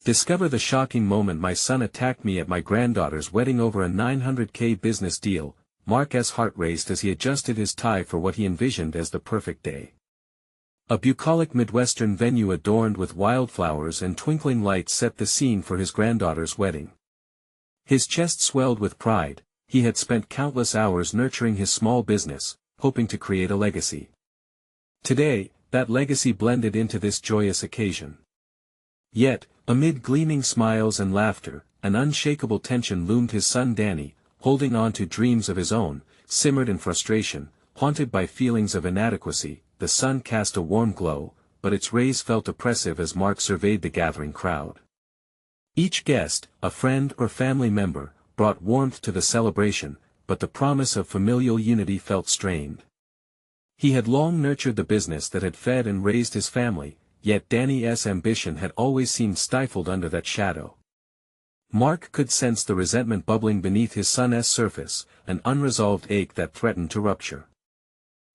Discover the shocking moment my son attacked me at my granddaughter's wedding over a 900K business deal. Mark's heart raced as he adjusted his tie for what he envisioned as the perfect day. A bucolic Midwestern venue adorned with wildflowers and twinkling lights set the scene for his granddaughter's wedding. His chest swelled with pride. He had spent countless hours nurturing his small business, hoping to create a legacy. Today, that legacy blended into this joyous occasion. Yet, amid gleaming smiles and laughter, an unshakable tension loomed. His son Danny, holding on to dreams of his own, simmered in frustration, haunted by feelings of inadequacy. The sun cast a warm glow, but its rays felt oppressive as Mark surveyed the gathering crowd. Each guest, a friend or family member, brought warmth to the celebration, but the promise of familial unity felt strained. He had long nurtured the business that had fed and raised his family, yet Danny's ambition had always seemed stifled under that shadow. Mark could sense the resentment bubbling beneath his son's surface, an unresolved ache that threatened to rupture.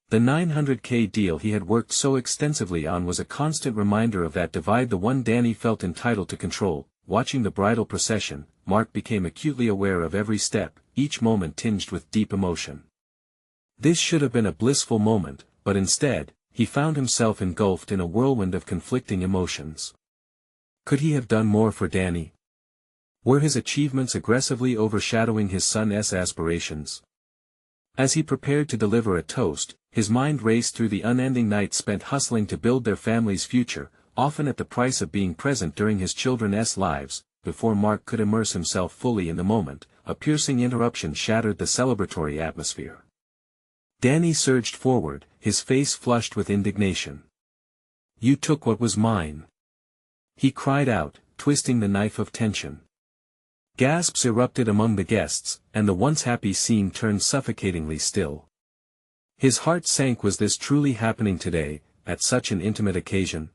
The 900K deal he had worked so extensively on was a constant reminder of that divide, the one Danny felt entitled to control. Watching the bridal procession, Mark became acutely aware of every step, each moment tinged with deep emotion. This should have been a blissful moment, but instead, he found himself engulfed in a whirlwind of conflicting emotions. Could he have done more for Danny? Were his achievements aggressively overshadowing his son's aspirations? As he prepared to deliver a toast, his mind raced through the unending nights spent hustling to build their family's future, often at the price of being present during his children's lives. Before Mark could immerse himself fully in the moment, a piercing interruption shattered the celebratory atmosphere. Danny surged forward, his face flushed with indignation. "You took what was mine!" he cried out, twisting the knife of tension. Gasps erupted among the guests, and the once happy scene turned suffocatingly still. His heart sank. Was this truly happening today, at such an intimate occasion?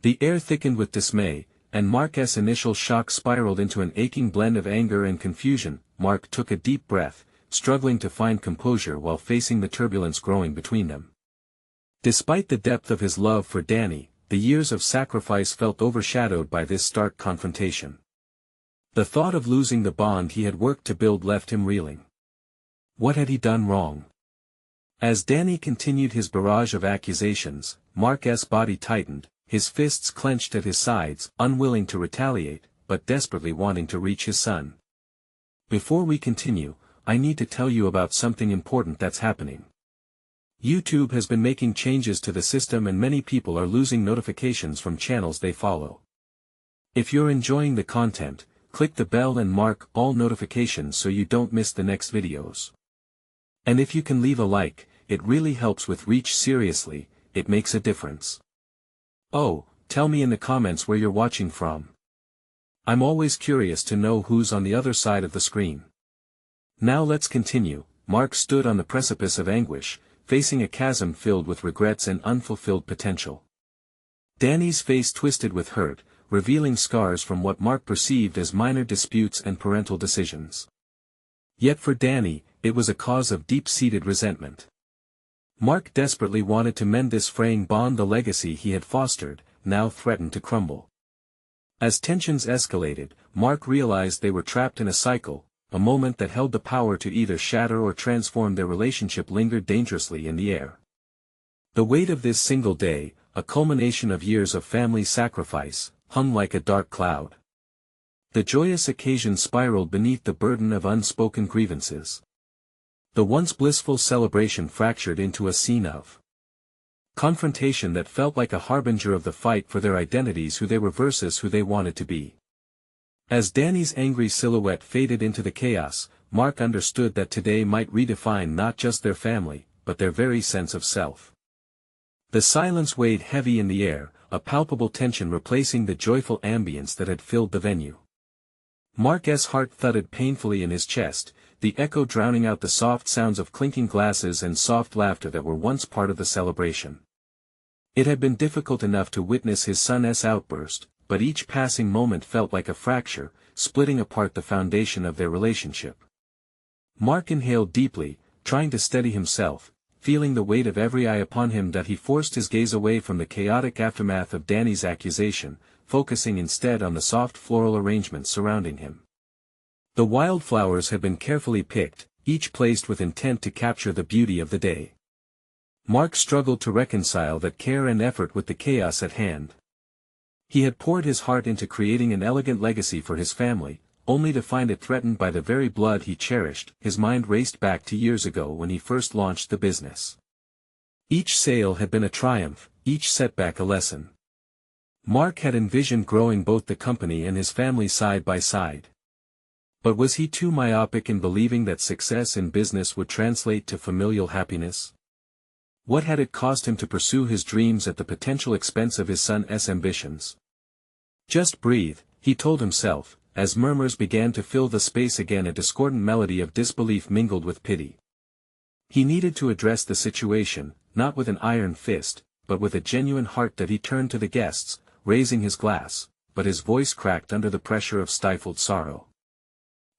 The air thickened with dismay, and Mark's initial shock spiraled into an aching blend of anger and confusion. Mark took a deep breath, struggling to find composure while facing the turbulence growing between them. Despite the depth of his love for Danny, the years of sacrifice felt overshadowed by this stark confrontation. The thought of losing the bond he had worked to build left him reeling. What had he done wrong? As Danny continued his barrage of accusations, Mark's body tightened, his fists clenched at his sides, unwilling to retaliate, but desperately wanting to reach his son. "Before we continue, I need to tell you about something important that's happening. YouTube has been making changes to the system and many people are losing notifications from channels they follow. If you're enjoying the content, click the bell and mark all notifications so you don't miss the next videos. And if you can leave a like, it really helps with reach. Seriously, it makes a difference. Oh, tell me in the comments where you're watching from. I'm always curious to know who's on the other side of the screen." Now let's continue. Mark stood on the precipice of anguish, facing a chasm filled with regrets and unfulfilled potential. Danny's face twisted with hurt, revealing scars from what Mark perceived as minor disputes and parental decisions. Yet for Danny, it was a cause of deep-seated resentment. Mark desperately wanted to mend this fraying bond. The legacy he had fostered, now threatened to crumble. As tensions escalated, Mark realized they were trapped in a cycle. A moment that held the power to either shatter or transform their relationship lingered dangerously in the air. The weight of this single day, a culmination of years of family sacrifice, hung like a dark cloud. The joyous occasion spiraled beneath the burden of unspoken grievances. The once blissful celebration fractured into a scene of confrontation that felt like a harbinger of the fight for their identities, who they were versus who they wanted to be. As Danny's angry silhouette faded into the chaos, Mark understood that today might redefine not just their family, but their very sense of self. The silence weighed heavy in the air, a palpable tension replacing the joyful ambience that had filled the venue. Mark's heart thudded painfully in his chest, the echo drowning out the soft sounds of clinking glasses and soft laughter that were once part of the celebration. It had been difficult enough to witness his son's outburst, but each passing moment felt like a fracture, splitting apart the foundation of their relationship. Mark inhaled deeply, trying to steady himself, feeling the weight of every eye upon him that he forced his gaze away from the chaotic aftermath of Danny's accusation. focusing instead on the soft floral arrangements surrounding him. The wildflowers had been carefully picked, each placed with intent to capture the beauty of the day. Mark struggled to reconcile that care and effort with the chaos at hand. He had poured his heart into creating an elegant legacy for his family, only to find it threatened by the very blood he cherished. His mind raced back to years ago when he first launched the business. Each sale had been a triumph, each setback a lesson. Mark had envisioned growing both the company and his family side by side. But was he too myopic in believing that success in business would translate to familial happiness? What had it cost him to pursue his dreams at the potential expense of his son's ambitions? Just breathe, he told himself, as murmurs began to fill the space again, a discordant melody of disbelief mingled with pity. He needed to address the situation, not with an iron fist, but with a genuine heart. That he turned to the guests, raising his glass, but his voice cracked under the pressure of stifled sorrow.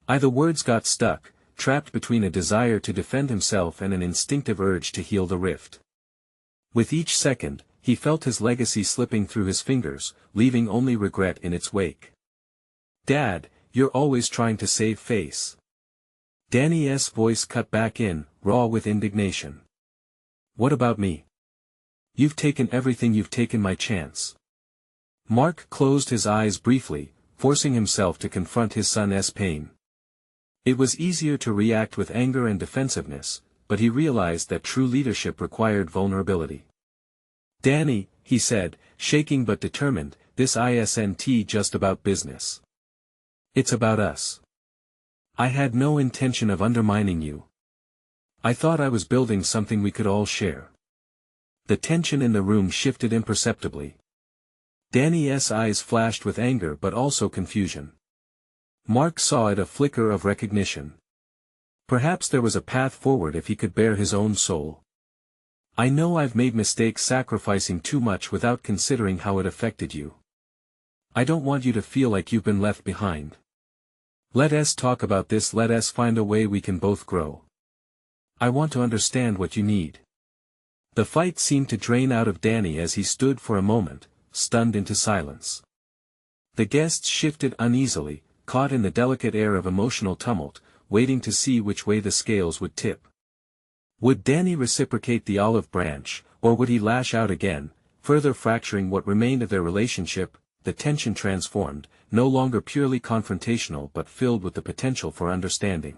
The words got stuck, trapped between a desire to defend himself and an instinctive urge to heal the rift. With each second, he felt his legacy slipping through his fingers, leaving only regret in its wake. "Dad, you're always trying to save face." Danny's voice cut back in, raw with indignation. "What about me? You've taken everything, you've taken my chance." Mark closed his eyes briefly, forcing himself to confront his son's pain. It was easier to react with anger and defensiveness, but he realized that true leadership required vulnerability. "Danny," he said, shaking but determined, "this isn't just about business. It's about us. I had no intention of undermining you. I thought I was building something we could all share." The tension in the room shifted imperceptibly. Danny's eyes flashed with anger but also confusion. Mark saw it, a flicker of recognition. Perhaps there was a path forward if he could bare his own soul. "I know I've made mistakes sacrificing too much without considering how it affected you. I don't want you to feel like you've been left behind. Let us talk about this, let us find a way we can both grow. I want to understand what you need." The fight seemed to drain out of Danny as he stood for a moment, stunned into silence. The guests shifted uneasily, caught in the delicate air of emotional tumult, waiting to see which way the scales would tip. Would Danny reciprocate the olive branch, or would he lash out again, further fracturing what remained of their relationship? The tension transformed, no longer purely confrontational but filled with the potential for understanding.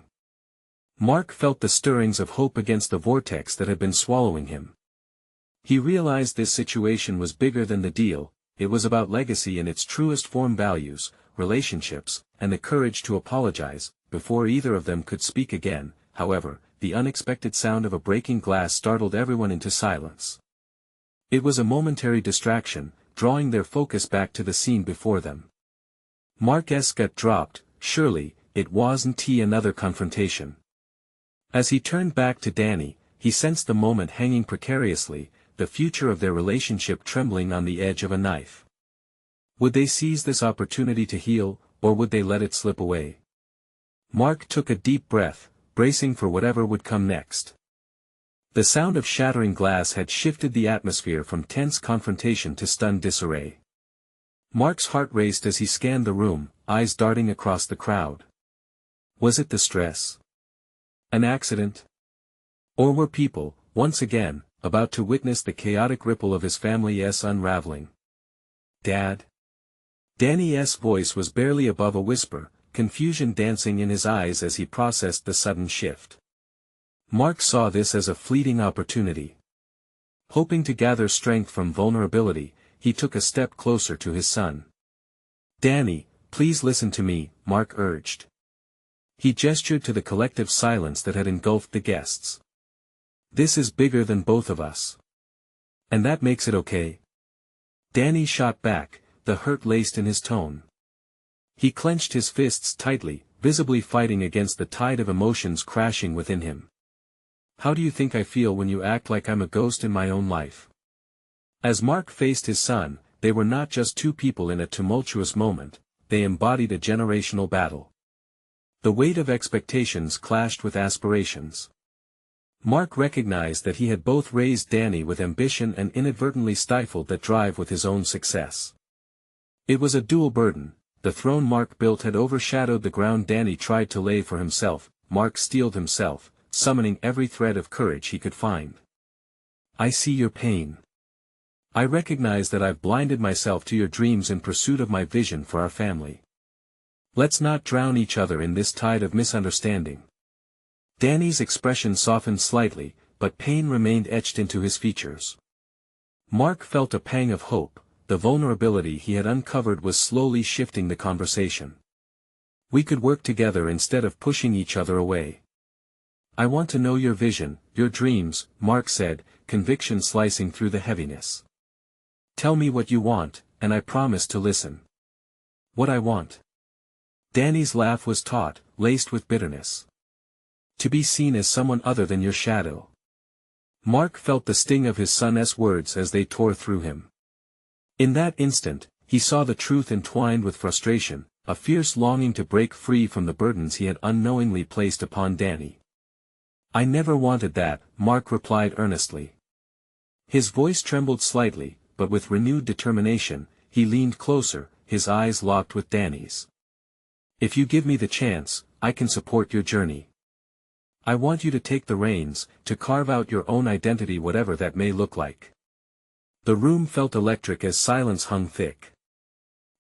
Mark felt the stirrings of hope against the vortex that had been swallowing him. He realized this situation was bigger than the deal. It was about legacy in its truest form, values, relationships, and the courage to apologize. Before either of them could speak again, however, the unexpected sound of a breaking glass startled everyone into silence. It was a momentary distraction, drawing their focus back to the scene before them. Mark's gut dropped. Surely, it wasn't another confrontation. As he turned back to Danny, he sensed the moment hanging precariously, the future of their relationship trembling on the edge of a knife. Would they seize this opportunity to heal, or would they let it slip away? Mark took a deep breath, bracing for whatever would come next. The sound of shattering glass had shifted the atmosphere from tense confrontation to stunned disarray. Mark's heart raced as he scanned the room, eyes darting across the crowd. Was it the stress? An accident? Or were people, once again, about to witness the chaotic ripple of his family's unraveling? "Dad?" Danny's voice was barely above a whisper, confusion dancing in his eyes as he processed the sudden shift. Mark saw this as a fleeting opportunity. Hoping to gather strength from vulnerability, he took a step closer to his son. "Danny, please listen to me," Mark urged. He gestured to the collective silence that had engulfed the guests. "This is bigger than both of us. And that makes it okay?" Danny shot back, the hurt laced in his tone. He clenched his fists tightly, visibly fighting against the tide of emotions crashing within him. "How do you think I feel when you act like I'm a ghost in my own life?" As Mark faced his son, they were not just two people in a tumultuous moment, they embodied a generational battle. The weight of expectations clashed with aspirations. Mark recognized that he had both raised Danny with ambition and inadvertently stifled that drive with his own success. It was a dual burden. The throne Mark built had overshadowed the ground Danny tried to lay for himself. Mark steeled himself, summoning every thread of courage he could find. I see your pain. I recognize that I've blinded myself to your dreams in pursuit of my vision for our family. Let's not drown each other in this tide of misunderstanding. Danny's expression softened slightly, but pain remained etched into his features. Mark felt a pang of hope. The vulnerability he had uncovered was slowly shifting the conversation. We could work together instead of pushing each other away. I want to know your vision, your dreams, Mark said, conviction slicing through the heaviness. Tell me what you want, and I promise to listen. What I want. Danny's laugh was taut, laced with bitterness. To be seen as someone other than your shadow. Mark felt the sting of his son's words as they tore through him. In that instant, he saw the truth entwined with frustration, a fierce longing to break free from the burdens he had unknowingly placed upon Danny. I never wanted that, Mark replied earnestly. His voice trembled slightly, but with renewed determination, he leaned closer, his eyes locked with Danny's. If you give me the chance, I can support your journey. I want you to take the reins, to carve out your own identity whatever that may look like. The room felt electric as silence hung thick.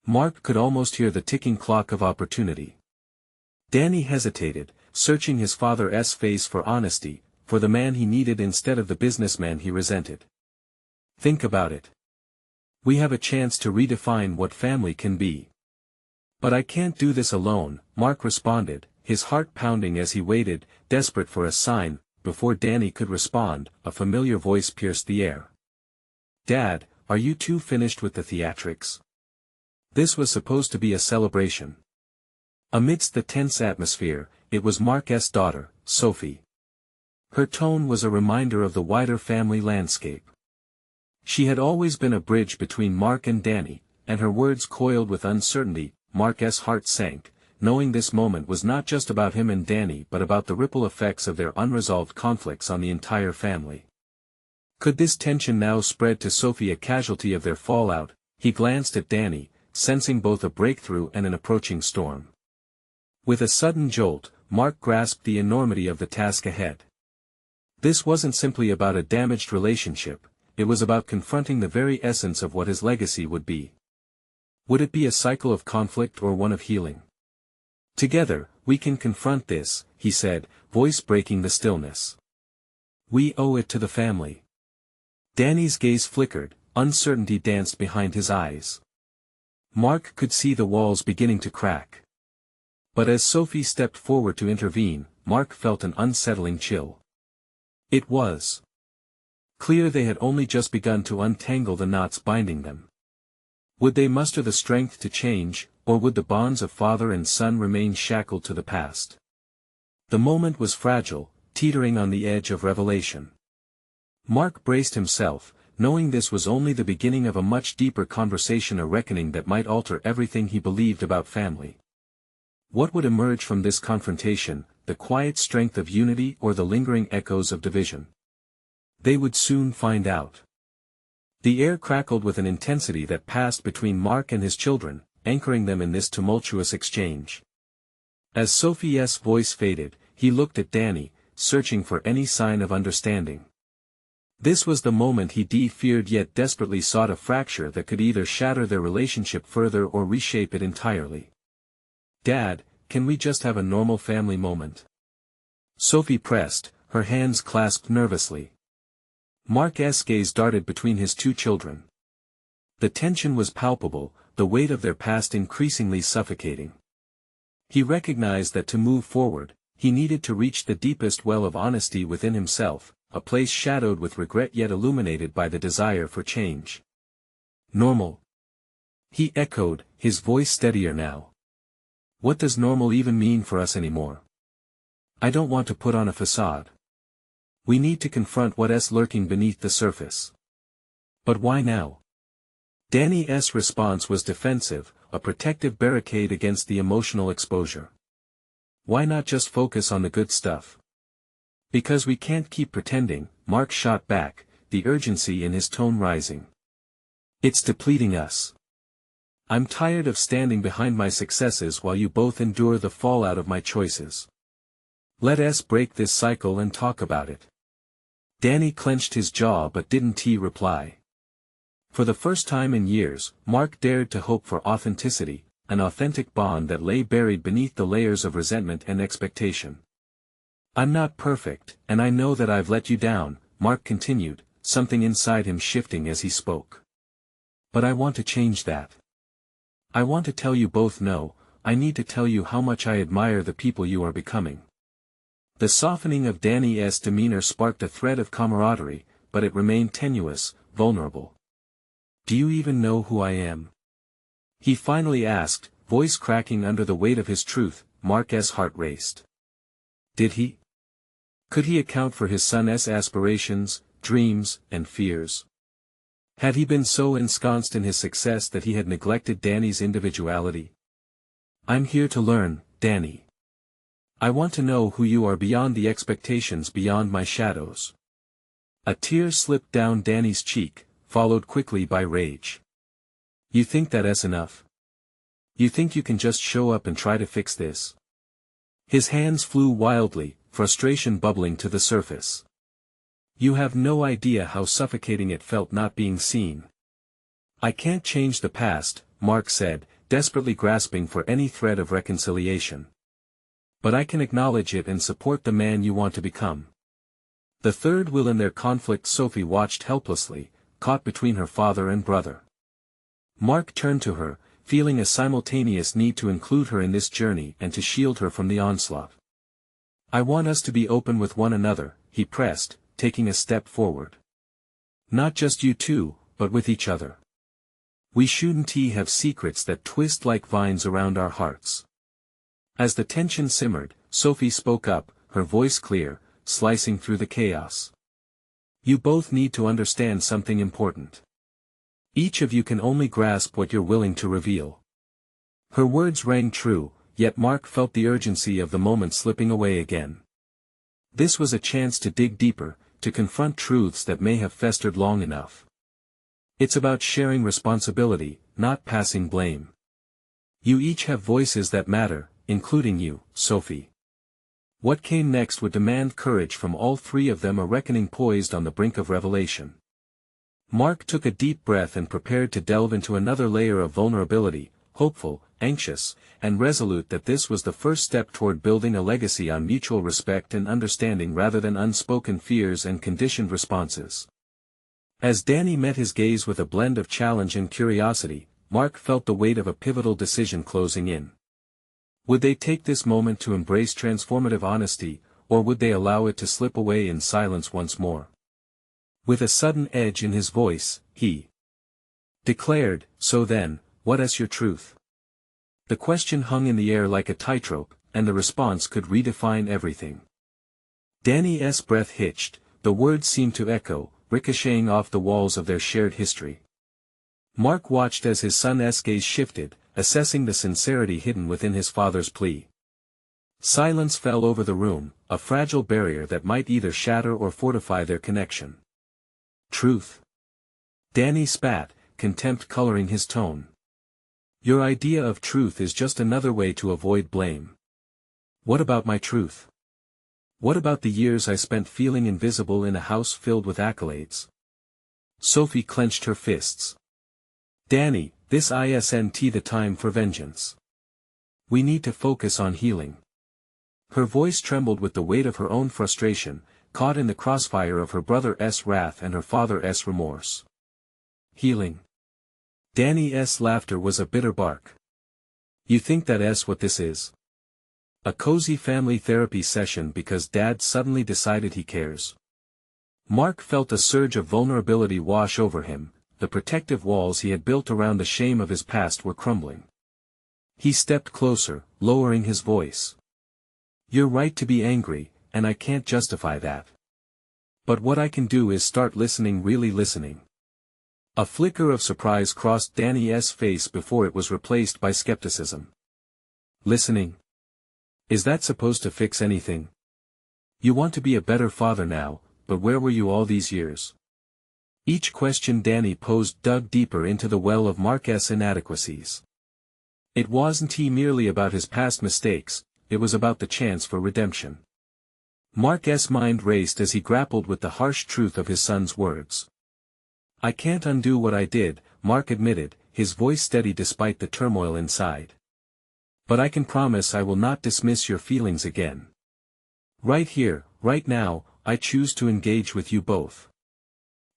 Mark could almost hear the ticking clock of opportunity. Danny hesitated, searching his father's face for honesty, for the man he needed instead of the businessman he resented. Think about it. We have a chance to redefine what family can be. But I can't do this alone, Mark responded, his heart pounding as he waited, desperate for a sign. Before Danny could respond, a familiar voice pierced the air. Dad, are you two finished with the theatrics? This was supposed to be a celebration. Amidst the tense atmosphere, it was Mark's daughter, Sophie. Her tone was a reminder of the wider family landscape. She had always been a bridge between Mark and Danny, and her words coiled with uncertainty. Mark's heart sank, knowing this moment was not just about him and Danny but about the ripple effects of their unresolved conflicts on the entire family. Could this tension now spread to Sophie, a casualty of their fallout? He glanced at Danny, sensing both a breakthrough and an approaching storm. With a sudden jolt, Mark grasped the enormity of the task ahead. This wasn't simply about a damaged relationship, it was about confronting the very essence of what his legacy would be. Would it be a cycle of conflict or one of healing? Together, we can confront this, he said, voice breaking the stillness. We owe it to the family. Danny's gaze flickered, uncertainty danced behind his eyes. Mark could see the walls beginning to crack. But as Sophie stepped forward to intervene, Mark felt an unsettling chill. It was clear they had only just begun to untangle the knots binding them. Would they muster the strength to change, or would the bonds of father and son remain shackled to the past? The moment was fragile, teetering on the edge of revelation. Mark braced himself, knowing this was only the beginning of a much deeper conversation, a reckoning that might alter everything he believed about family. What would emerge from this confrontation, the quiet strength of unity or the lingering echoes of division? They would soon find out. The air crackled with an intensity that passed between Mark and his children, anchoring them in this tumultuous exchange. As Sophie's voice faded, he looked at Danny, searching for any sign of understanding. This was the moment he feared yet desperately sought, a fracture that could either shatter their relationship further or reshape it entirely. Dad, can we just have a normal family moment? Sophie pressed, her hands clasped nervously. Mark's gaze darted between his two children. The tension was palpable, the weight of their past increasingly suffocating. He recognized that to move forward, he needed to reach the deepest well of honesty within himself, a place shadowed with regret yet illuminated by the desire for change. Normal? He echoed, his voice steadier now. What does normal even mean for us anymore? I don't want to put on a facade. We need to confront what's lurking beneath the surface. But why now? Danny's response was defensive, a protective barricade against the emotional exposure. Why not just focus on the good stuff? Because we can't keep pretending, Mark shot back, the urgency in his tone rising. It's depleting us. I'm tired of standing behind my successes while you both endure the fallout of my choices. Let's break this cycle and talk about it. Danny clenched his jaw but didn't reply. For the first time in years, Mark dared to hope for authenticity, an authentic bond that lay buried beneath the layers of resentment and expectation. I'm not perfect, and I know that I've let you down, Mark continued, something inside him shifting as he spoke. But I want to change that. I want to tell you both no, I need to tell you how much I admire the people you are becoming. The softening of Danny's demeanor sparked a thread of camaraderie, but it remained tenuous, vulnerable. Do you even know who I am? He finally asked, voice cracking under the weight of his truth. Mark's heart raced. Did he? Could he account for his son's aspirations, dreams, and fears? Had he been so ensconced in his success that he had neglected Danny's individuality? I'm here to learn, Danny. I want to know who you are beyond the expectations, beyond my shadows. A tear slipped down Danny's cheek, followed quickly by rage. You think that's enough? You think you can just show up and try to fix this? His hands flew wildly, frustration bubbling to the surface. You have no idea how suffocating it felt not being seen. I can't change the past, Mark said, desperately grasping for any thread of reconciliation. But I can acknowledge it and support the man you want to become. The third wheel in their conflict. Sophie watched helplessly, caught between her father and brother. Mark turned to her, feeling a simultaneous need to include her in this journey and to shield her from the onslaught. I want us to be open with one another, he pressed, taking a step forward. Not just you two, but with each other. We shouldn't have secrets that twist like vines around our hearts. As the tension simmered, Sophie spoke up, her voice clear, slicing through the chaos. You both need to understand something important. Each of you can only grasp what you're willing to reveal. Her words rang true, yet Mark felt the urgency of the moment slipping away again. This was a chance to dig deeper, to confront truths that may have festered long enough. It's about sharing responsibility, not passing blame. You each have voices that matter, including you, Sophie. What came next would demand courage from all three of them, a reckoning poised on the brink of revelation. Mark took a deep breath and prepared to delve into another layer of vulnerability, hopeful, anxious, and resolute that this was the first step toward building a legacy on mutual respect and understanding rather than unspoken fears and conditioned responses. As Danny met his gaze with a blend of challenge and curiosity, Mark felt the weight of a pivotal decision closing in. Would they take this moment to embrace transformative honesty, or would they allow it to slip away in silence once more? With a sudden edge in his voice, he declared, so then, what is your truth? The question hung in the air like a tightrope, and the response could redefine everything. Danny's breath hitched, the words seemed to echo, ricocheting off the walls of their shared history. Mark watched as his son's gaze shifted, assessing the sincerity hidden within his father's plea. Silence fell over the room, a fragile barrier that might either shatter or fortify their connection. Truth? Danny spat, contempt coloring his tone. Your idea of truth is just another way to avoid blame. What about my truth? What about the years I spent feeling invisible in a house filled with accolades? Sophie clenched her fists. Danny, this isn't the time for vengeance. We need to focus on healing. Her voice trembled with the weight of her own frustration, caught in the crossfire of her brother's wrath and her father's remorse. Healing. Danny's laughter was a bitter bark. You think that's what this is? A cozy family therapy session because Dad suddenly decided he cares. Mark felt a surge of vulnerability wash over him. The protective walls he had built around the shame of his past were crumbling. He stepped closer, lowering his voice. You're right to be angry, and I can't justify that. But what I can do is start listening, really listening. A flicker of surprise crossed Danny's face before it was replaced by skepticism. Listening? Is that supposed to fix anything? You want to be a better father now, but where were you all these years? Each question Danny posed dug deeper into the well of Mark's inadequacies. It wasn't merely about his past mistakes, it was about the chance for redemption. Mark's mind raced as he grappled with the harsh truth of his son's words. "I can't undo what I did," Mark admitted, his voice steady despite the turmoil inside. "But I can promise I will not dismiss your feelings again. Right here, right now, I choose to engage with you both.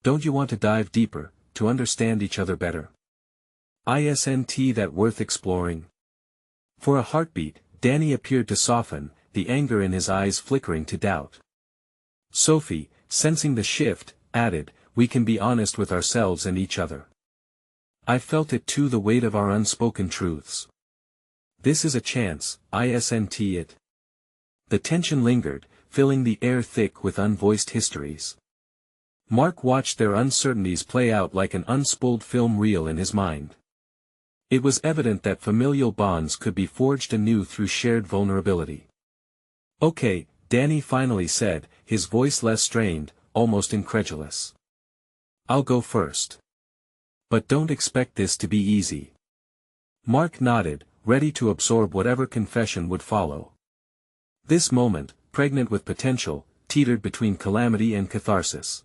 Don't you want to dive deeper, to understand each other better? Isn't that worth exploring?" For a heartbeat, Danny appeared to soften, the anger in his eyes flickering to doubt. Sophie, sensing the shift, added, "We can be honest with ourselves and each other. I felt it too, the weight of our unspoken truths. This is a chance, isn't it?" The tension lingered, filling the air thick with unvoiced histories. Mark watched their uncertainties play out like an unspooled film reel in his mind. It was evident that familial bonds could be forged anew through shared vulnerability. "Okay," Danny finally said, his voice less strained, almost incredulous. "I'll go first. But don't expect this to be easy." Mark nodded, ready to absorb whatever confession would follow. This moment, pregnant with potential, teetered between calamity and catharsis.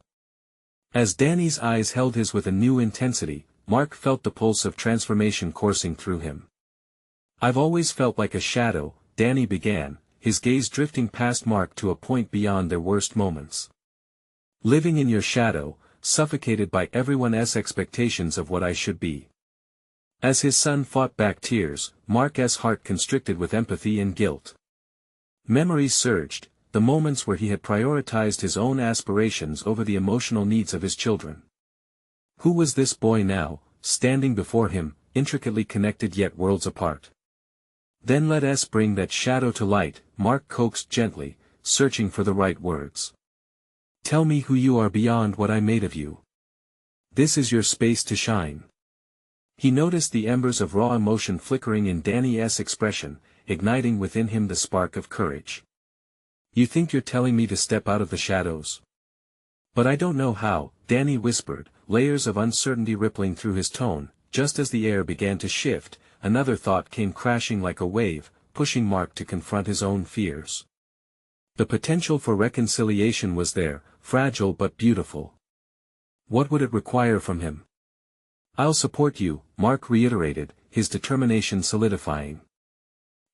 As Danny's eyes held his with a new intensity, Mark felt the pulse of transformation coursing through him. "I've always felt like a shadow," Danny began, his gaze drifting past Mark to a point beyond their worst moments. "Living in your shadow, suffocated by everyone else's expectations of what I should be." As his son fought back tears, Mark's heart constricted with empathy and guilt. Memories surged, the moments where he had prioritized his own aspirations over the emotional needs of his children. Who was this boy now, standing before him, intricately connected yet worlds apart? "Then let us bring that shadow to light," Mark coaxed gently, searching for the right words. "Tell me who you are beyond what I made of you. This is your space to shine." He noticed the embers of raw emotion flickering in Danny's expression, igniting within him the spark of courage. "You think you're telling me to step out of the shadows? But I don't know how," Danny whispered, layers of uncertainty rippling through his tone. Just as the air began to shift, another thought came crashing like a wave, pushing Mark to confront his own fears. The potential for reconciliation was there, fragile but beautiful. What would it require from him? "I'll support you," Mark reiterated, his determination solidifying.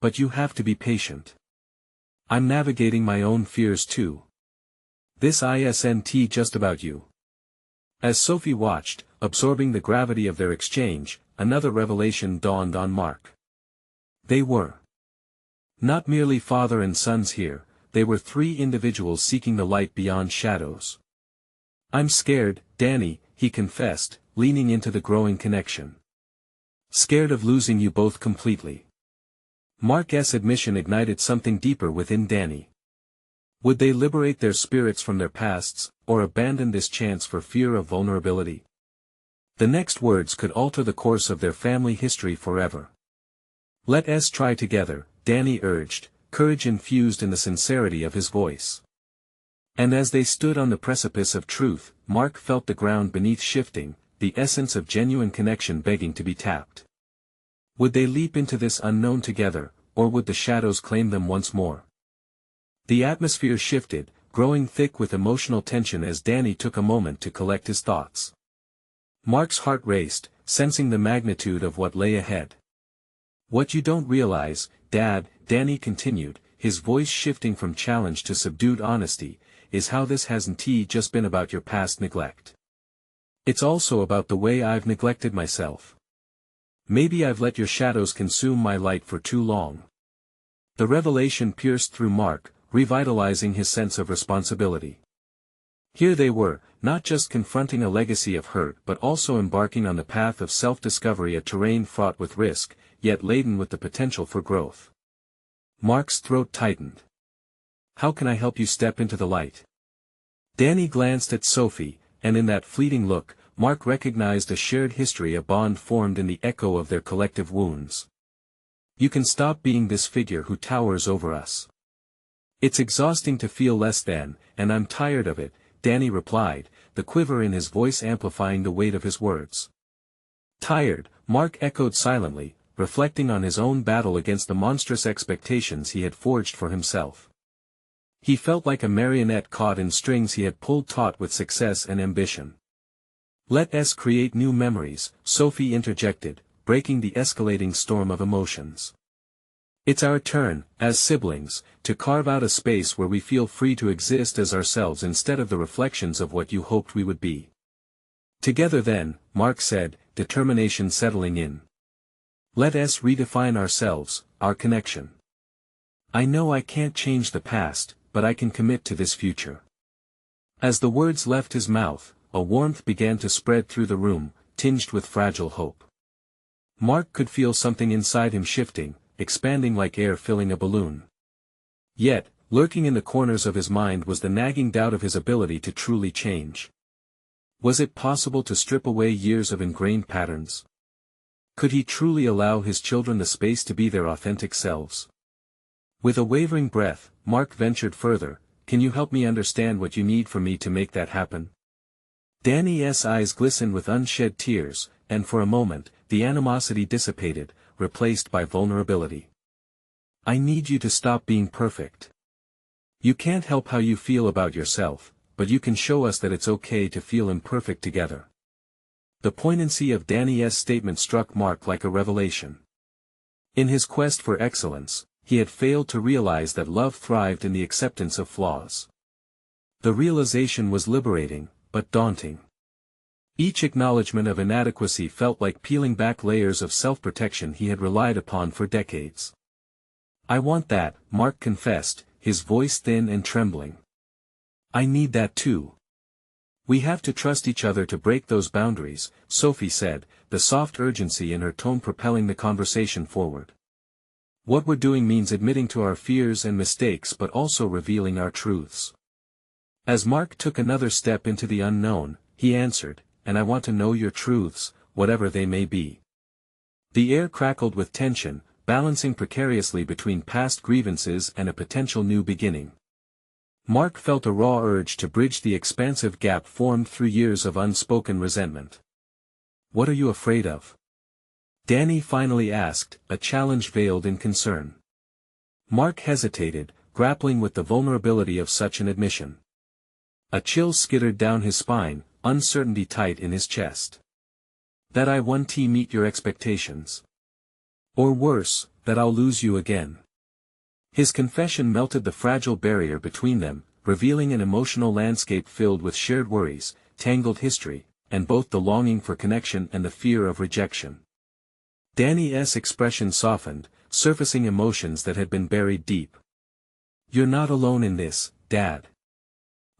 "But you have to be patient. I'm navigating my own fears too. This isn't just about you." As Sophie watched, absorbing the gravity of their exchange, another revelation dawned on Mark. They were not merely father and sons here, they were three individuals seeking the light beyond shadows. "I'm scared, Danny," he confessed, leaning into the growing connection. "Scared of losing you both completely." Mark's admission ignited something deeper within Danny. Would they liberate their spirits from their pasts, or abandon this chance for fear of vulnerability? The next words could alter the course of their family history forever. "Let us try together," Danny urged, courage infused in the sincerity of his voice. And as they stood on the precipice of truth, Mark felt the ground beneath shifting, the essence of genuine connection begging to be tapped. Would they leap into this unknown together, or would the shadows claim them once more? The atmosphere shifted, growing thick with emotional tension as Danny took a moment to collect his thoughts. Mark's heart raced, sensing the magnitude of what lay ahead. "What you don't realize, Dad," Danny continued, his voice shifting from challenge to subdued honesty, "is how this hasn't just been about your past neglect. It's also about the way I've neglected myself. Maybe I've let your shadows consume my light for too long." The revelation pierced through Mark, revitalizing his sense of responsibility. Here they were, not just confronting a legacy of hurt but also embarking on the path of self-discovery, a terrain fraught with risk, yet laden with the potential for growth. Mark's throat tightened. "How can I help you step into the light?" Danny glanced at Sophie, and in that fleeting look, Mark recognized a shared history, a bond formed in the echo of their collective wounds. "You can stop being this figure who towers over us. It's exhausting to feel less than, and I'm tired of it," Danny replied, the quiver in his voice amplifying the weight of his words. "Tired," Mark echoed silently, reflecting on his own battle against the monstrous expectations he had forged for himself. He felt like a marionette caught in strings he had pulled taut with success and ambition. "Let us create new memories," Sophie interjected, breaking the escalating storm of emotions. "It's our turn, as siblings, to carve out a space where we feel free to exist as ourselves instead of the reflections of what you hoped we would be." "Together then," Mark said, determination settling in. "Let us redefine ourselves, our connection. I know I can't change the past, but I can commit to this future." As the words left his mouth, a warmth began to spread through the room, tinged with fragile hope. Mark could feel something inside him shifting, expanding like air filling a balloon. Yet, lurking in the corners of his mind was the nagging doubt of his ability to truly change. Was it possible to strip away years of ingrained patterns? Could he truly allow his children the space to be their authentic selves? With a wavering breath, Mark ventured further, "Can you help me understand what you need from me to make that happen?" Danny's eyes glistened with unshed tears, and for a moment, the animosity dissipated, replaced by vulnerability. "I need you to stop being perfect. You can't help how you feel about yourself, but you can show us that it's okay to feel imperfect together." The poignancy of Danny's statement struck Mark like a revelation. In his quest for excellence, he had failed to realize that love thrived in the acceptance of flaws. The realization was liberating, but daunting. Each acknowledgement of inadequacy felt like peeling back layers of self-protection he had relied upon for decades. "I want that," Mark confessed, his voice thin and trembling. "I need that too." "We have to trust each other to break those boundaries," Sophie said, the soft urgency in her tone propelling the conversation forward. "What we're doing means admitting to our fears and mistakes but also revealing our truths." As Mark took another step into the unknown, he answered, "And I want to know your truths, whatever they may be." The air crackled with tension, balancing precariously between past grievances and a potential new beginning. Mark felt a raw urge to bridge the expansive gap formed through years of unspoken resentment. "What are you afraid of?" Danny finally asked, a challenge veiled in concern. Mark hesitated, grappling with the vulnerability of such an admission. A chill skittered down his spine, uncertainty tight in his chest. "That I won't meet your expectations. Or worse, that I'll lose you again." His confession melted the fragile barrier between them, revealing an emotional landscape filled with shared worries, tangled history, and both the longing for connection and the fear of rejection. Danny's expression softened, surfacing emotions that had been buried deep. "You're not alone in this, Dad.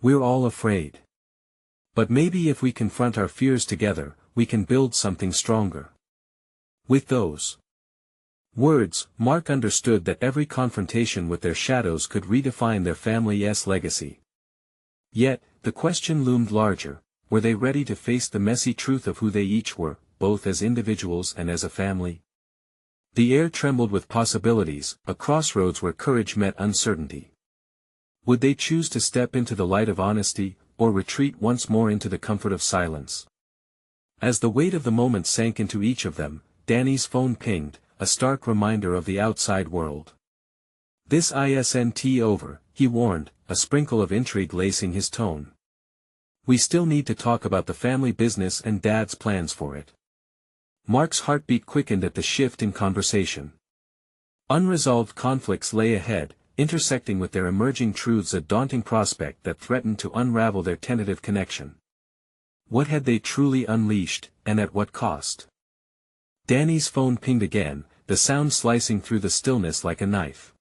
We're all afraid. But maybe if we confront our fears together, we can build something stronger." With those words, Mark understood that every confrontation with their shadows could redefine their family's legacy. Yet, the question loomed larger: were they ready to face the messy truth of who they each were, both as individuals and as a family? The air trembled with possibilities, a crossroads where courage met uncertainty. Would they choose to step into the light of honesty, or retreat once more into the comfort of silence? As the weight of the moment sank into each of them, Danny's phone pinged, a stark reminder of the outside world. "This isn't over," he warned, a sprinkle of intrigue lacing his tone. "We still need to talk about the family business and Dad's plans for it." Mark's heartbeat quickened at the shift in conversation. Unresolved conflicts lay ahead, intersecting with their emerging truths, a daunting prospect that threatened to unravel their tentative connection. What had they truly unleashed, and at what cost? Danny's phone pinged again, the sound slicing through the stillness like a knife.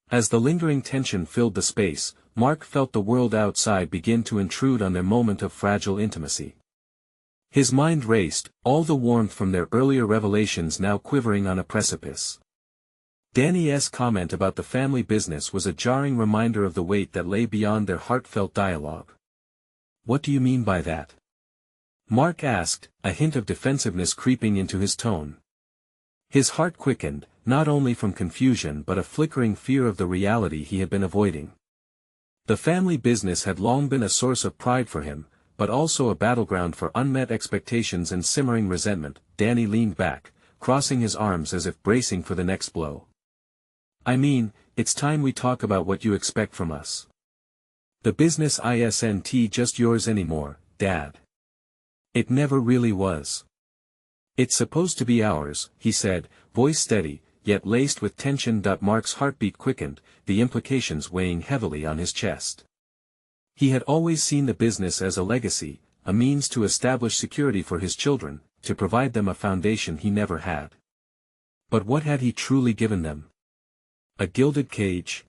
As the lingering tension filled the space, Mark felt the world outside begin to intrude on their moment of fragile intimacy. His mind raced, all the warmth from their earlier revelations now quivering on a precipice. Danny's comment about the family business was a jarring reminder of the weight that lay beyond their heartfelt dialogue. "What do you mean by that?" Mark asked, a hint of defensiveness creeping into his tone. His heart quickened, not only from confusion but a flickering fear of the reality he had been avoiding. The family business had long been a source of pride for him, but also a battleground for unmet expectations and simmering resentment. Danny leaned back, crossing his arms as if bracing for the next blow. I mean, it's time we talk about what you expect from us. The business isn't just yours anymore, Dad. It never really was. It's supposed to be ours, he said, voice steady, yet laced with tension. Mark's heartbeat quickened, the implications weighing heavily on his chest. He had always seen the business as a legacy, a means to establish security for his children, to provide them a foundation he never had. But what had he truly given them? A gilded cage?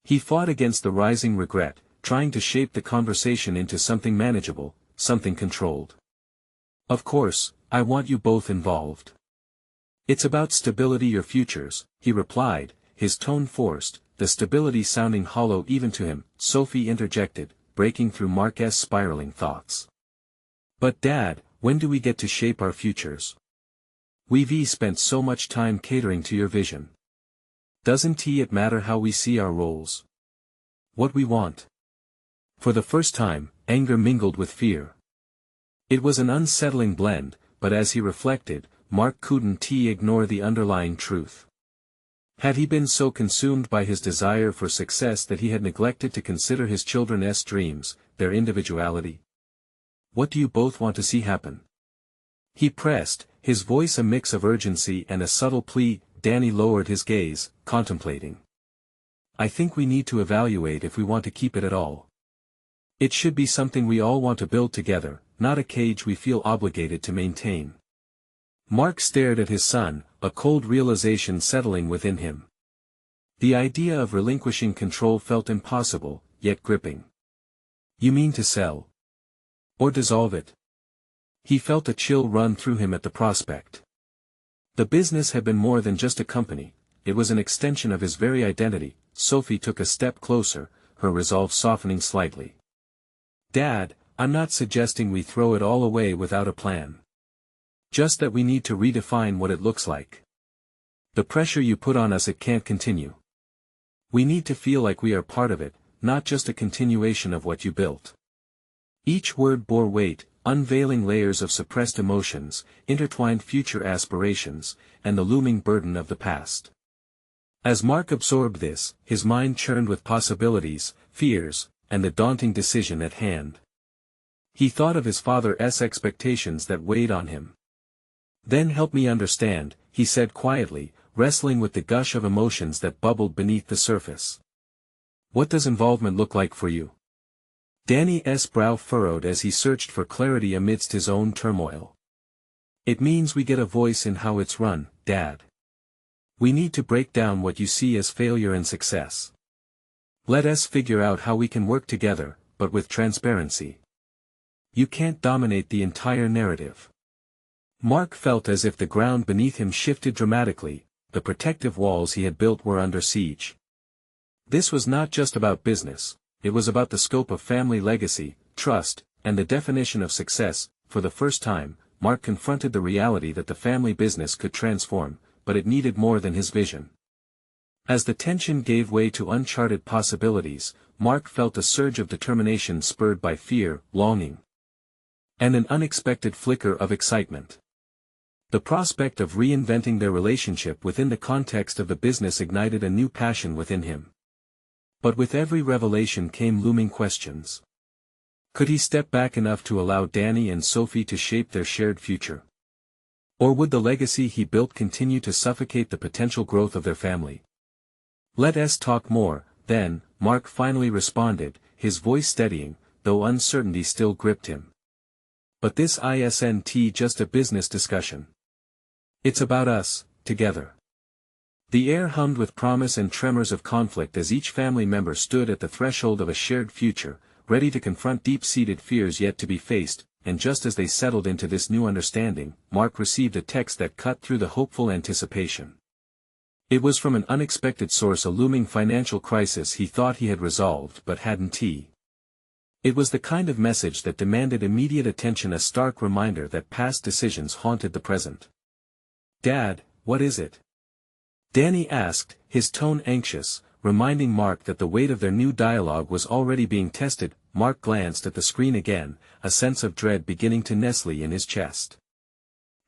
He fought against the rising regret, trying to shape the conversation into something manageable, something controlled. Of course, I want you both involved. It's about stability, your futures, he replied, his tone forced, the stability sounding hollow even to him. Sophie interjected, breaking through Mark's spiraling thoughts. But Dad, when do we get to shape our futures? We've spent so much time catering to your vision. Doesn't it matter how we see our roles? What we want? For the first time, anger mingled with fear. It was an unsettling blend, but as he reflected, Mark couldn't ignore the underlying truth. Had he been so consumed by his desire for success that he had neglected to consider his children's dreams, their individuality? What do you both want to see happen? He pressed, his voice a mix of urgency and a subtle plea. Danny lowered his gaze, contemplating. I think we need to evaluate if we want to keep it at all. It should be something we all want to build together, not a cage we feel obligated to maintain. Mark stared at his son, a cold realization settling within him. The idea of relinquishing control felt impossible, yet gripping. You mean to sell? Or dissolve it? He felt a chill run through him at the prospect. The business had been more than just a company, it was an extension of his very identity. Sophie took a step closer, her resolve softening slightly. Dad, I'm not suggesting we throw it all away without a plan. Just that we need to redefine what it looks like. The pressure you put on us, it can't continue. We need to feel like we are part of it, not just a continuation of what you built. Each word bore weight, unveiling layers of suppressed emotions, intertwined future aspirations, and the looming burden of the past. As Mark absorbed this, his mind churned with possibilities, fears, and the daunting decision at hand. He thought of his father's expectations that weighed on him. Then help me understand, he said quietly, wrestling with the gush of emotions that bubbled beneath the surface. What does involvement look like for you? Danny's brow furrowed as he searched for clarity amidst his own turmoil. It means we get a voice in how it's run, Dad. We need to break down what you see as failure and success. Let us figure out how we can work together, but with transparency. You can't dominate the entire narrative. Mark felt as if the ground beneath him shifted dramatically, the protective walls he had built were under siege. This was not just about business. It was about the scope of family legacy, trust, and the definition of success. For the first time, Mark confronted the reality that the family business could transform, but it needed more than his vision. As the tension gave way to uncharted possibilities, Mark felt a surge of determination spurred by fear, longing, and an unexpected flicker of excitement. The prospect of reinventing their relationship within the context of the business ignited a new passion within him. But with every revelation came looming questions. Could he step back enough to allow Danny and Sophie to shape their shared future? Or would the legacy he built continue to suffocate the potential growth of their family? Let us talk more, then, Mark finally responded, his voice steadying, though uncertainty still gripped him. But this isn't just a business discussion. It's about us, together. The air hummed with promise and tremors of conflict as each family member stood at the threshold of a shared future, ready to confront deep-seated fears yet to be faced. And just as they settled into this new understanding, Mark received a text that cut through the hopeful anticipation. It was from an unexpected source, a looming financial crisis he thought he had resolved but hadn't. It was the kind of message that demanded immediate attention, a stark reminder that past decisions haunted the present. Dad, what is it? Danny asked, his tone anxious, reminding Mark that the weight of their new dialogue was already being tested. Mark glanced at the screen again, a sense of dread beginning to nestle in his chest.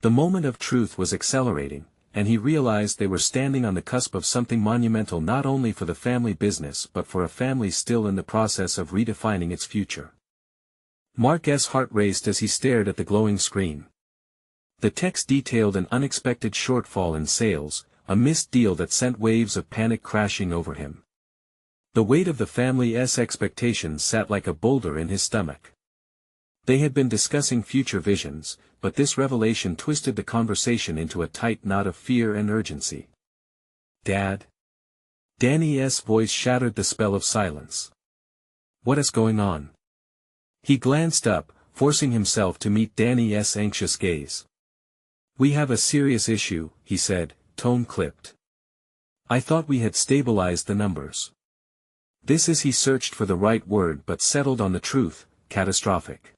The moment of truth was accelerating, and he realized they were standing on the cusp of something monumental not only for the family business but for a family still in the process of redefining its future. Mark's heart raced as he stared at the glowing screen. The text detailed an unexpected shortfall in sales, a missed deal that sent waves of panic crashing over him. The weight of the family's expectations sat like a boulder in his stomach. They had been discussing future visions, but this revelation twisted the conversation into a tight knot of fear and urgency. "Dad?" Danny's voice shattered the spell of silence. "What is going on?" He glanced up, forcing himself to meet Danny's anxious gaze. "We have a serious issue," he said, tone clipped. "I thought we had stabilized the numbers." He searched for the right word but settled on the truth: catastrophic.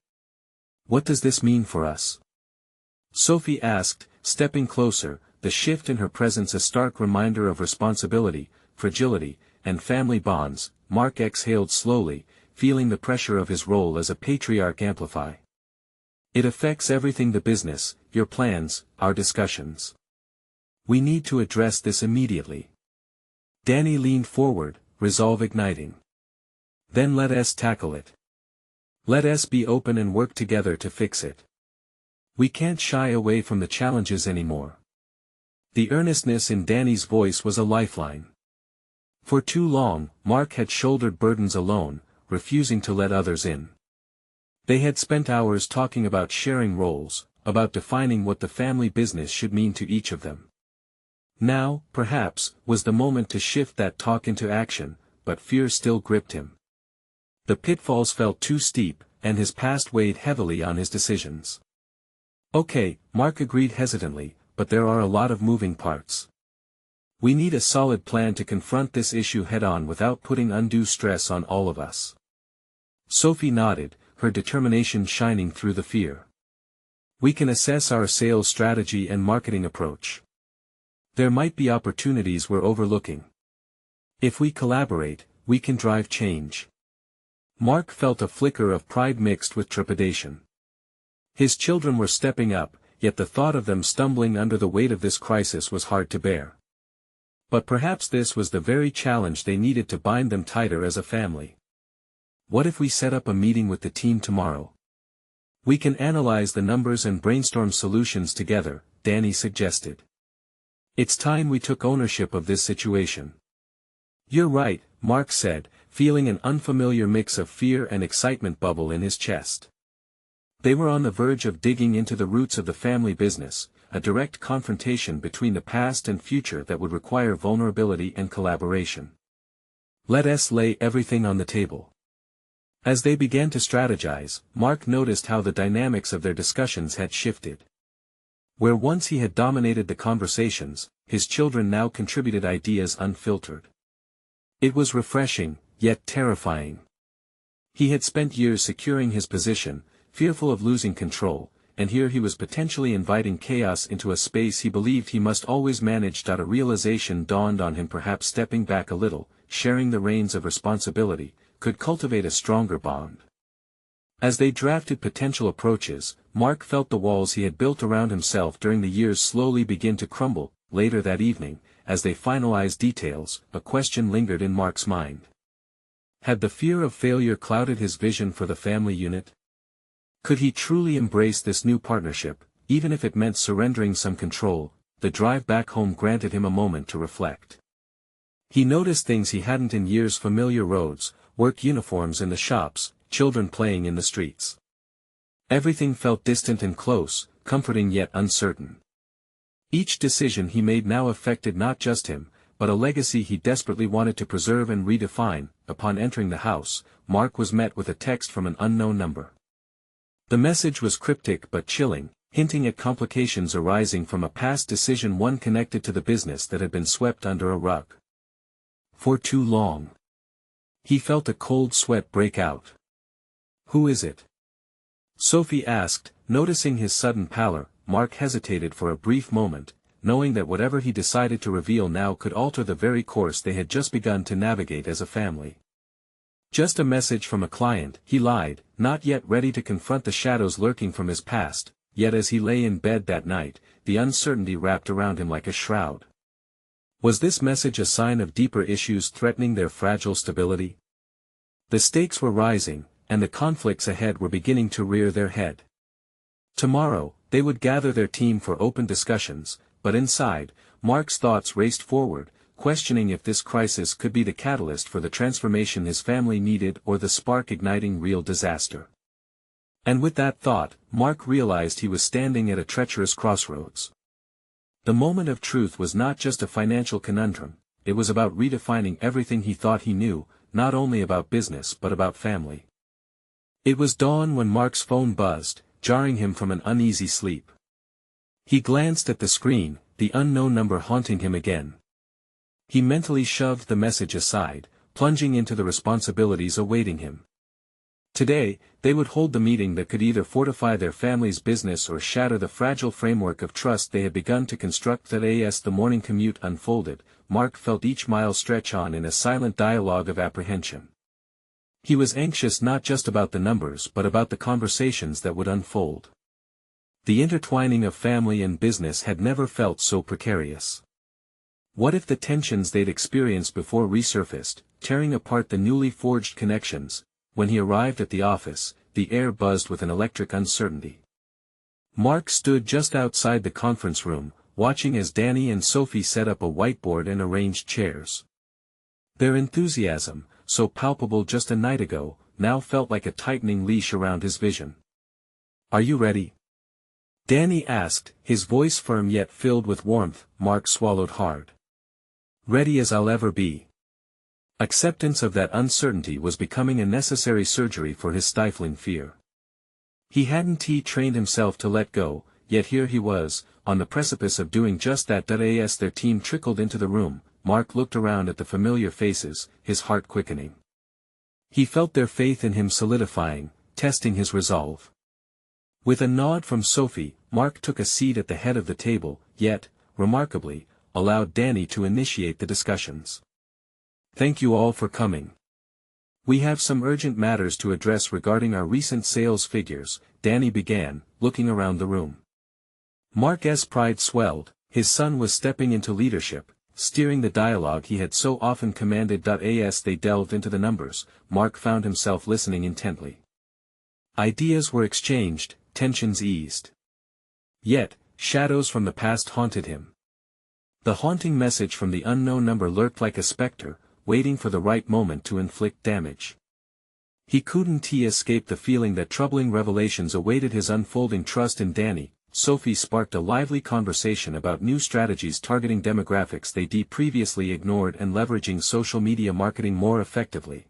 "What does this mean for us?" Sophie asked, stepping closer, the shift in her presence a stark reminder of responsibility, fragility, and family bonds. Mark exhaled slowly, feeling the pressure of his role as a patriarch amplify. "It affects everything: the business, your plans, our discussions. We need to address this immediately." Danny leaned forward, resolve igniting. "Then let us tackle it. Let us be open and work together to fix it. We can't shy away from the challenges anymore." The earnestness in Danny's voice was a lifeline. For too long, Mark had shouldered burdens alone, refusing to let others in. They had spent hours talking about sharing roles, about defining what the family business should mean to each of them. Now, perhaps, was the moment to shift that talk into action, but fear still gripped him. The pitfalls felt too steep, and his past weighed heavily on his decisions. "Okay," Mark agreed hesitantly, "but there are a lot of moving parts. We need a solid plan to confront this issue head-on without putting undue stress on all of us." Sophie nodded, her determination shining through the fear. "We can assess our sales strategy and marketing approach. There might be opportunities we're overlooking. If we collaborate, we can drive change." Mark felt a flicker of pride mixed with trepidation. His children were stepping up, yet the thought of them stumbling under the weight of this crisis was hard to bear. But perhaps this was the very challenge they needed to bind them tighter as a family. "What if we set up a meeting with the team tomorrow? We can analyze the numbers and brainstorm solutions together," Danny suggested. "It's time we took ownership of this situation." "You're right," Mark said, feeling an unfamiliar mix of fear and excitement bubble in his chest. They were on the verge of digging into the roots of the family business, a direct confrontation between the past and future that would require vulnerability and collaboration. "Let us lay everything on the table." As they began to strategize, Mark noticed how the dynamics of their discussions had shifted. Where once he had dominated the conversations, his children now contributed ideas unfiltered. It was refreshing, yet terrifying. He had spent years securing his position, fearful of losing control, and here he was potentially inviting chaos into a space he believed he must always manage. A realization dawned on him: perhaps stepping back a little, sharing the reins of responsibility, could cultivate a stronger bond. As they drafted potential approaches, Mark felt the walls he had built around himself during the years slowly begin to crumble. Later that evening, as they finalized details, a question lingered in Mark's mind. Had the fear of failure clouded his vision for the family unit? Could he truly embrace this new partnership, even if it meant surrendering some control? The drive back home granted him a moment to reflect. He noticed things he hadn't in years: familiar roads, work uniforms in the shops, children playing in the streets. Everything felt distant and close, comforting yet uncertain. Each decision he made now affected not just him, but a legacy he desperately wanted to preserve and redefine. Upon entering the house, Mark was met with a text from an unknown number. The message was cryptic but chilling, hinting at complications arising from a past decision, one connected to the business that had been swept under a rug. For too long. He felt a cold sweat break out. "Who is it?" Sophie asked, noticing his sudden pallor. Mark hesitated for a brief moment, knowing that whatever he decided to reveal now could alter the very course they had just begun to navigate as a family. "Just a message from a client," he lied, not yet ready to confront the shadows lurking from his past. yet as he lay in bed that night, the uncertainty wrapped around him like a shroud. Was this message a sign of deeper issues threatening their fragile stability? The stakes were rising, and the conflicts ahead were beginning to rear their head. Tomorrow, they would gather their team for open discussions, but inside, Mark's thoughts raced forward, questioning if this crisis could be the catalyst for the transformation his family needed or the spark igniting real disaster. And with that thought, Mark realized he was standing at a treacherous crossroads. The moment of truth was not just a financial conundrum, it was about redefining everything he thought he knew, not only about business but about family. It was dawn when Mark's phone buzzed, jarring him from an uneasy sleep. He glanced at the screen, the unknown number haunting him again. He mentally shoved the message aside, plunging into the responsibilities awaiting him. Today, they would hold the meeting that could either fortify their family's business or shatter the fragile framework of trust they had begun to construct. As the morning commute unfolded, Mark felt each mile stretch on in a silent dialogue of apprehension. He was anxious not just about the numbers but about the conversations that would unfold. The intertwining of family and business had never felt so precarious. What if the tensions they'd experienced before resurfaced, tearing apart the newly forged connections? When he arrived at the office, the air buzzed with an electric uncertainty. Mark stood just outside the conference room, watching as Danny and Sophie set up a whiteboard and arranged chairs. Their enthusiasm, so palpable just a night ago, now felt like a tightening leash around his vision. "Are you ready?" Danny asked, his voice firm yet filled with warmth. Mark swallowed hard. "Ready as I'll ever be." Acceptance of that uncertainty was becoming a necessary surgery for his stifling fear. He hadn't trained himself to let go, yet here he was, on the precipice of doing just that. As their team trickled into the room, Mark looked around at the familiar faces, his heart quickening. He felt their faith in him solidifying, testing his resolve. With a nod from Sophie, Mark took a seat at the head of the table, yet, remarkably, allowed Danny to initiate the discussions. "Thank you all for coming. We have some urgent matters to address regarding our recent sales figures," Danny began, looking around the room. Mark's pride swelled, his son was stepping into leadership, steering the dialogue he had so often commanded. As they delved into the numbers, Mark found himself listening intently. Ideas were exchanged, tensions eased. Yet, shadows from the past haunted him. The haunting message from the unknown number lurked like a specter, waiting for the right moment to inflict damage. He couldn't escape the feeling that troubling revelations awaited his unfolding trust in Danny. Sophie sparked a lively conversation about new strategies targeting demographics they previously ignored and leveraging social media marketing more effectively.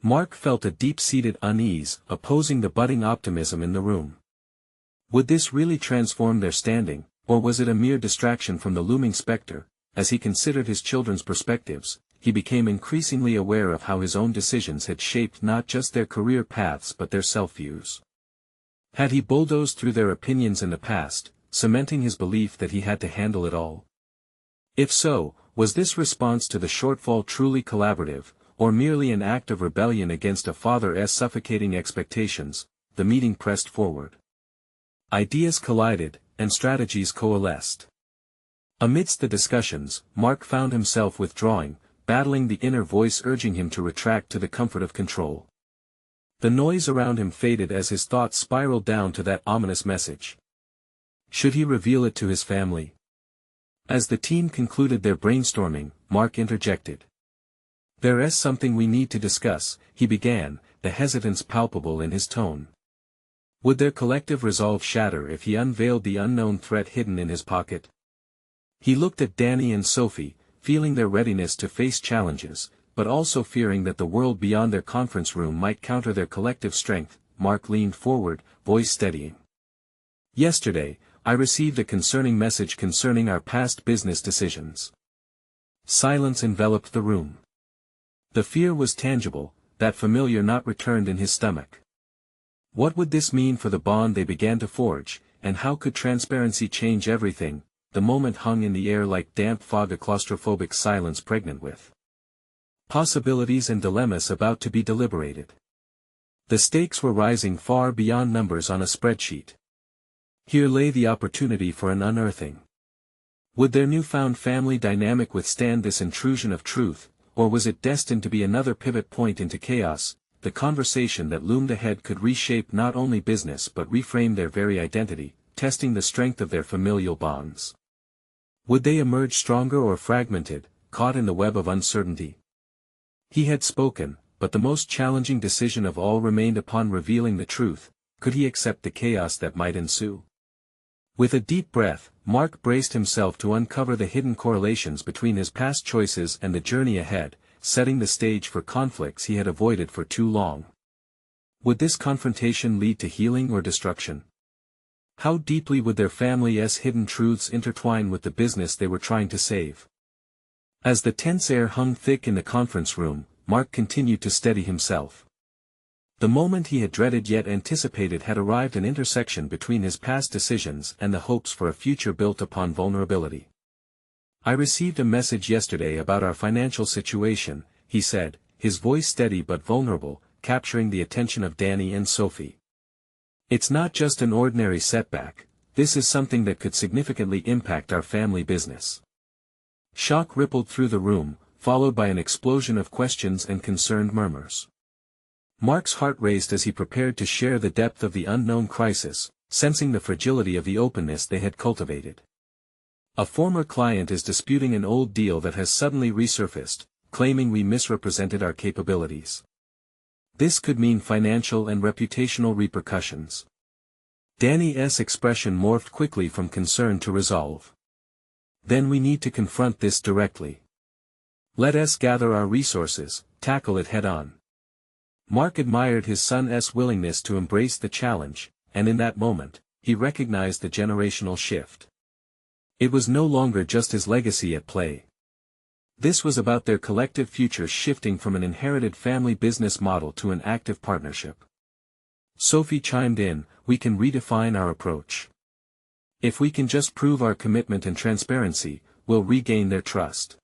Mark felt a deep-seated unease, opposing the budding optimism in the room. Would this really transform their standing, or was it a mere distraction from the looming specter? As he considered his children's perspectives, he became increasingly aware of how his own decisions had shaped not just their career paths but their self-views. Had he bulldozed through their opinions in the past, cementing his belief that he had to handle it all? If so, was this response to the shortfall truly collaborative, or merely an act of rebellion against a father's suffocating expectations? The meeting pressed forward. Ideas collided, and strategies coalesced. Amidst the discussions, Mark found himself withdrawing, battling the inner voice urging him to retract to the comfort of control. The noise around him faded as his thoughts spiraled down to that ominous message. Should he reveal it to his family? As the team concluded their brainstorming, Mark interjected. "There's something we need to discuss," he began, the hesitance palpable in his tone. Would their collective resolve shatter if he unveiled the unknown threat hidden in his pocket? He looked at Danny and Sophie, feeling their readiness to face challenges, but also fearing that the world beyond their conference room might counter their collective strength. Mark leaned forward, voice steadying. "Yesterday, I received a concerning message concerning our past business decisions." Silence enveloped the room. The fear was tangible, that familiar knot returned in his stomach. What would this mean for the bond they began to forge, and how could transparency change everything? The moment hung in the air like damp fog, a claustrophobic silence pregnant with possibilities and dilemmas about to be deliberated. The stakes were rising far beyond numbers on a spreadsheet. Here lay the opportunity for an unearthing. Would their newfound family dynamic withstand this intrusion of truth, or was it destined to be another pivot point into chaos? The conversation that loomed ahead could reshape not only business but reframe their very identity, testing the strength of their familial bonds. Would they emerge stronger or fragmented, caught in the web of uncertainty? He had spoken, but the most challenging decision of all remained upon revealing the truth. Could he accept the chaos that might ensue? With a deep breath, Mark braced himself to uncover the hidden correlations between his past choices and the journey ahead, setting the stage for conflicts he had avoided for too long. Would this confrontation lead to healing or destruction? How deeply would their family's hidden truths intertwine with the business they were trying to save? As the tense air hung thick in the conference room, Mark continued to steady himself. The moment he had dreaded yet anticipated had arrived, an intersection between his past decisions and the hopes for a future built upon vulnerability. "I received a message yesterday about our financial situation," he said, his voice steady but vulnerable, capturing the attention of Danny and Sophie. "It's not just an ordinary setback, this is something that could significantly impact our family business." Shock rippled through the room, followed by an explosion of questions and concerned murmurs. Mark's heart raced as he prepared to share the depth of the unknown crisis, sensing the fragility of the openness they had cultivated. "A former client is disputing an old deal that has suddenly resurfaced, claiming we misrepresented our capabilities. This could mean financial and reputational repercussions." Danny's expression morphed quickly from concern to resolve. "Then we need to confront this directly. Let us gather our resources, tackle it head-on." Mark admired his son's willingness to embrace the challenge, and in that moment, he recognized the generational shift. It was no longer just his legacy at play. This was about their collective future shifting from an inherited family business model to an active partnership. Sophie chimed in, "We can redefine our approach. If we can just prove our commitment and transparency, we'll regain their trust."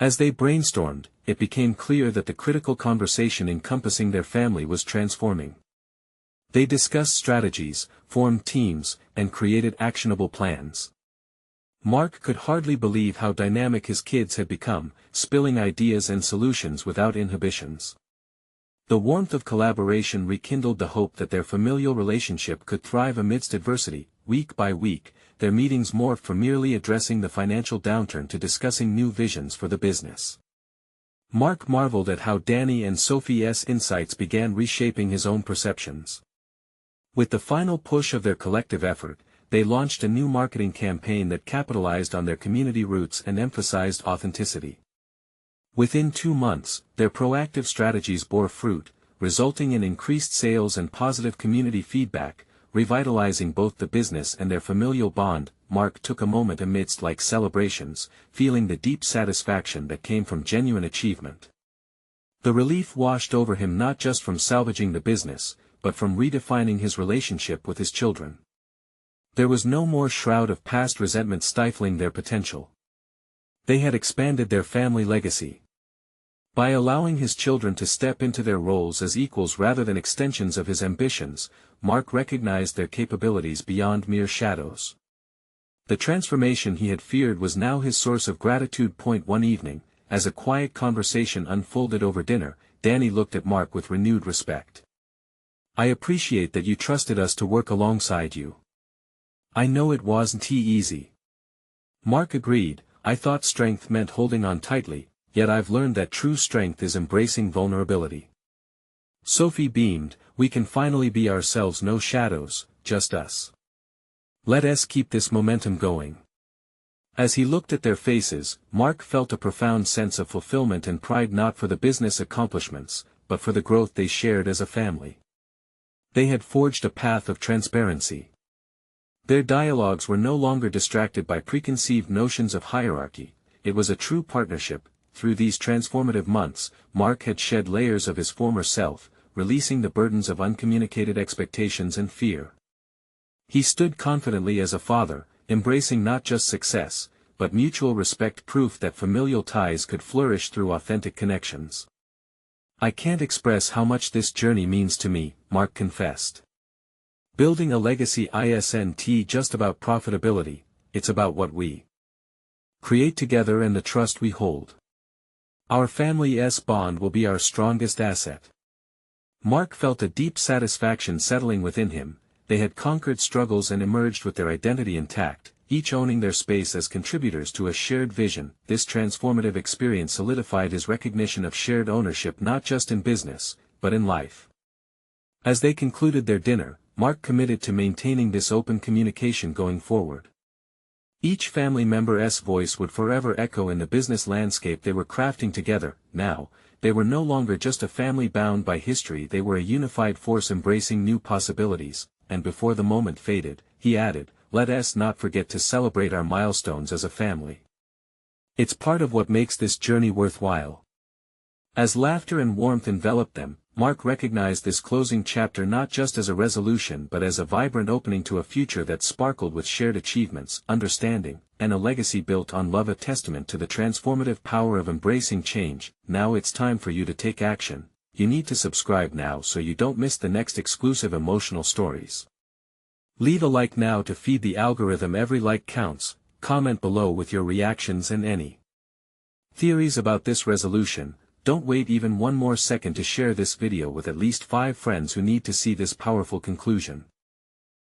As they brainstormed, it became clear that the critical conversation encompassing their family was transforming. They discussed strategies, formed teams, and created actionable plans. Mark could hardly believe how dynamic his kids had become, spilling ideas and solutions without inhibitions. The warmth of collaboration rekindled the hope that their familial relationship could thrive amidst adversity. Week by week, their meetings morphed from merely addressing the financial downturn to discussing new visions for the business. Mark marveled at how Danny and Sophie's insights began reshaping his own perceptions. With the final push of their collective effort, they launched a new marketing campaign that capitalized on their community roots and emphasized authenticity. Within 2 months, their proactive strategies bore fruit, resulting in increased sales and positive community feedback, revitalizing both the business and their familial bond. Mark took a moment amidst like celebrations, feeling the deep satisfaction that came from genuine achievement. The relief washed over him not just from salvaging the business, but from redefining his relationship with his children. There was no more shroud of past resentment stifling their potential. They had expanded their family legacy. By allowing his children to step into their roles as equals rather than extensions of his ambitions, Mark recognized their capabilities beyond mere shadows. The transformation he had feared was now his source of gratitude. One evening, as a quiet conversation unfolded over dinner, Danny looked at Mark with renewed respect. "I appreciate that you trusted us to work alongside you. I know it wasn't easy." Mark agreed, "I thought strength meant holding on tightly, yet I've learned that true strength is embracing vulnerability." Sophie beamed, "We can finally be ourselves, no shadows, just us. Let us keep this momentum going." As he looked at their faces, Mark felt a profound sense of fulfillment and pride, not for the business accomplishments, but for the growth they shared as a family. They had forged a path of transparency. Their dialogues were no longer distracted by preconceived notions of hierarchy. It was a true partnership. Through these transformative months, Mark had shed layers of his former self, releasing the burdens of uncommunicated expectations and fear. He stood confidently as a father, embracing not just success, but mutual respect, proof that familial ties could flourish through authentic connections. "I can't express how much this journey means to me," Mark confessed. Building a legacy isn't just about profitability, it's about what we create together and the trust we hold. Our family's bond will be our strongest asset. Mark felt a deep satisfaction settling within him. They had conquered struggles and emerged with their identity intact, each owning their space as contributors to a shared vision. This transformative experience solidified his recognition of shared ownership not just in business, but in life. As they concluded their dinner, Mark committed to maintaining this open communication going forward. Each family member's voice would forever echo in the business landscape they were crafting together. Now, they were no longer just a family bound by history, they were a unified force embracing new possibilities. And before the moment faded, he added, "Let us not forget to celebrate our milestones as a family. It's part of what makes this journey worthwhile." As laughter and warmth enveloped them, Mark recognized this closing chapter not just as a resolution but as a vibrant opening to a future that sparkled with shared achievements, understanding, and a legacy built on love, a testament to the transformative power of embracing change. Now it's time for you to take action. You need to subscribe now so you don't miss the next exclusive emotional stories. Leave a like now to feed the algorithm. Every like counts. Comment below with your reactions and any theories about this resolution. Don't wait even one more second to share this video with at least 5 friends who need to see this powerful conclusion.